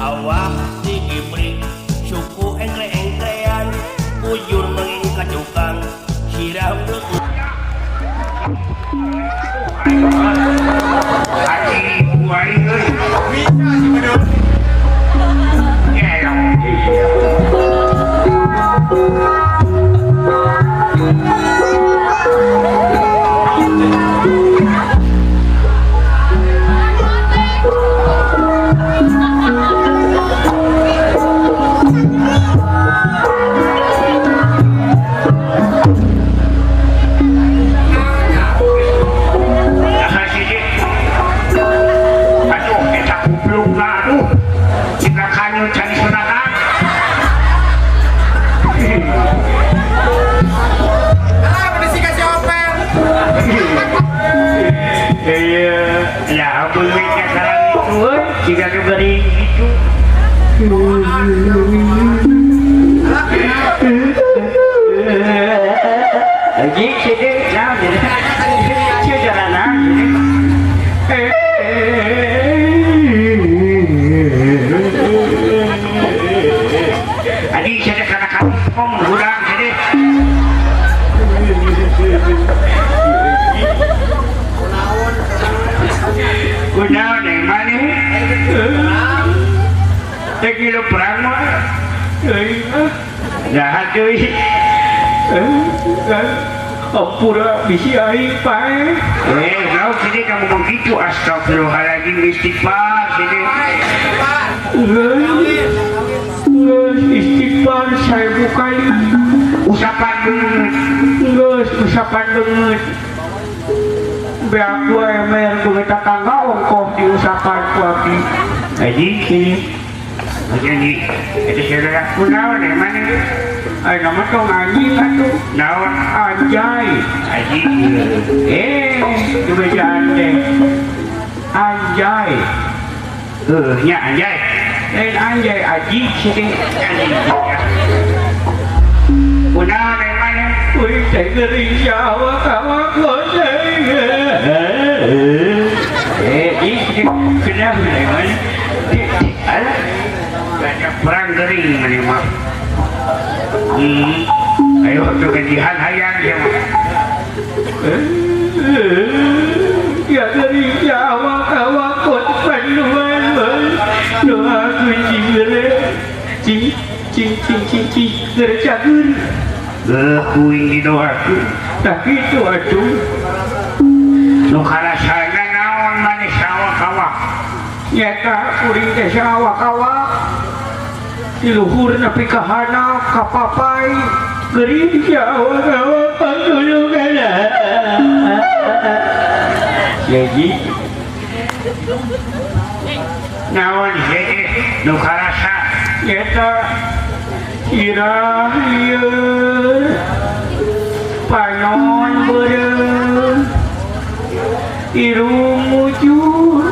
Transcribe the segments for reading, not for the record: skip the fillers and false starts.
awak digibri suku engkle-engklean bujur menging kacukang sirah beku Haji kuari euy bisa si bedog ya ya begitu sekarang itu jika diberi itu lagi sedih nah jadi jalanan adik sedih karena kamu mengurang sedih udah dari mana? Sekilo perang mah, jahat cuy. Ampura bisi aing pae. Kau sini kamu begitu astagfirullahaladzim istighfar sini. Istighfar saya bukan usapan banget, usapan banget. Biar gua emer gua minta tangga ongkos diusapan kuapi aji sini jadi itu saudara aku naon ya mana nama tuh ngaji kan tuh naon anjay aji itu bejaan deh anjay nya anjay lain anjay aji sini aji kunaon ya mana wih saya ngeri jawa kawan gua kenapa nih banyak perang kering ini mah ayo tuh kejihan hayang ya ya dari Jawa kawak kot panduan doa kunci gere cing gercakeun kuing di doaku tak itu atuh nu karasana naon manis sawak-sawak nyata kuring teh sawak-sawak di luhur nepi ka handap ka papai geuring sawak-sawak pangulungana jadi naon jadi nu karasa nyata irah lieur panon beureum irung mujur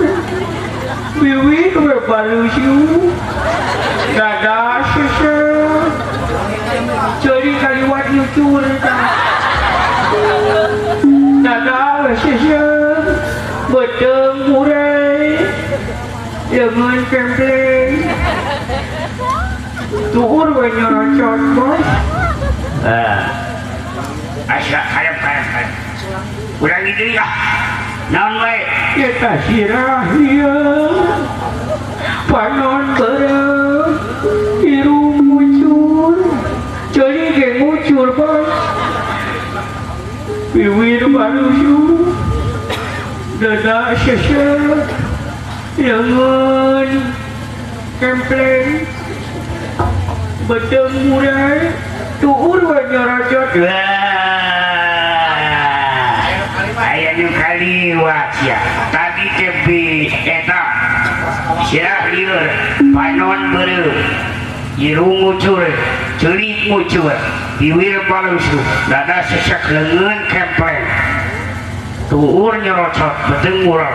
bibir berbalusyu dada sesek ceri kaliwat nyucur dada sesek beteng murai dengan templeng tuhur banyorocot bos asa hayap ulang itu ya naon wae eta sirah ieu panon beureum irung mucur ceuri ge mucur bos bibir balusyu dada sesek leungeun kempleng beteng murai tuhur banyorocot aya nu kaliwat ya tadi tebi eta sirah lieur panon beureum irung mucur ceulik mucur bibir balusyu dada sesek leungeun kempleng tuhur nyorocot beteng mural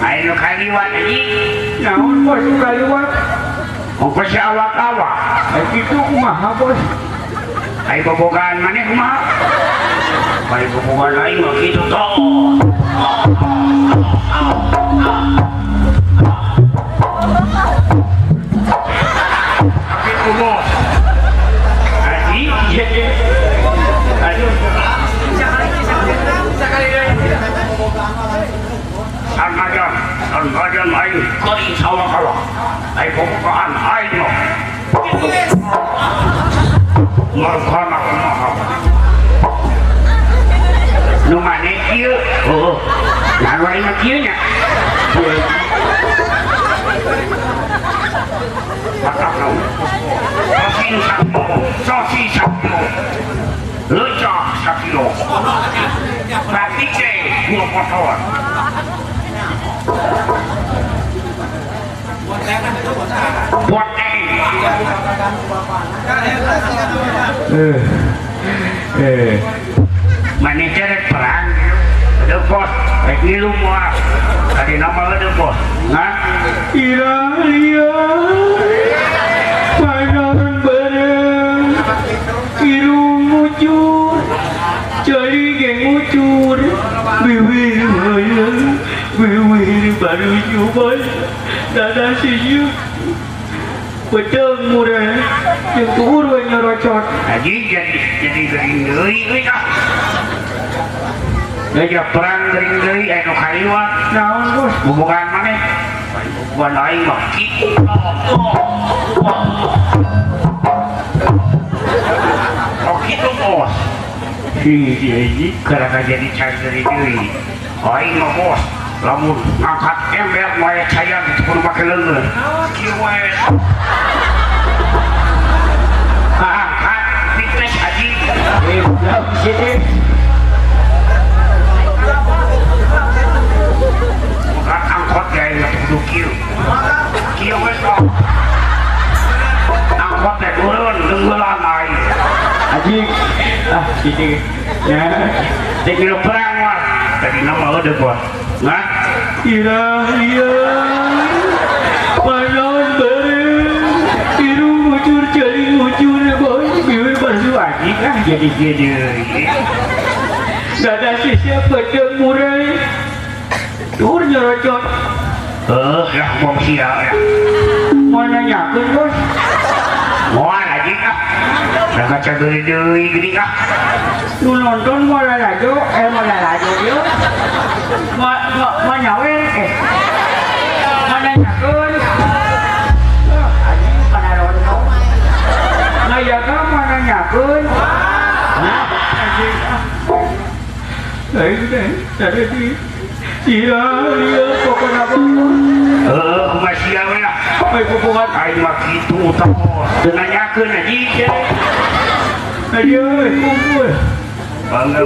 aya nu kaliwat anjing naon bos nu kaliwat ongkos awak-awak kitu kumaha bos aya bobogaan maneh kumaha aya bobogaan lain mah kitu toh Markana kumaha. Nu maneh kieu. Heuh. Nah wari mah kieu nya. Matak nu. Sosis sakilo. Lecak sakilo. Berarti teh gua kotor. Buat manajer perang ada bos lagi lu muak tadi nama ada bos nah iralia panon bareng irung muncul jadi geng muncul bibir baru coba dada siyu pedang murah yang turun nyerocot lagi jadi gering deui kah ya perang gering deui anu kaliwat naon bos hubungan maneh hubungan aing mah kitu oh kitu bos ini karena jadi cari deui aing mah bos lamun angkat ember moe cayan kudu make leungeun kieu we angkat pites haji udah sini angkat angkot gaya kudu kieu we angkot teh turun deungeulan aing haji sini ya teh kilo perang mah tadi nama udah bos nah iralia panon bareng irung ngucur jadi ngucur bos bibir basuh anjing jadi dada sisnya pedang murai tur nyerocot ya mau siap ya mau nanyakan bos mau lagi udah kaca deui gini lu nonton mau lalajo yuk mau nyawer mana nyakun anjing pada nonton ngayaga mana nyakun anjing tadi di iya pokoknya masih ya wena hubungan aing mah kitu utang teu nanyakeun anjing aduh kumpul bangga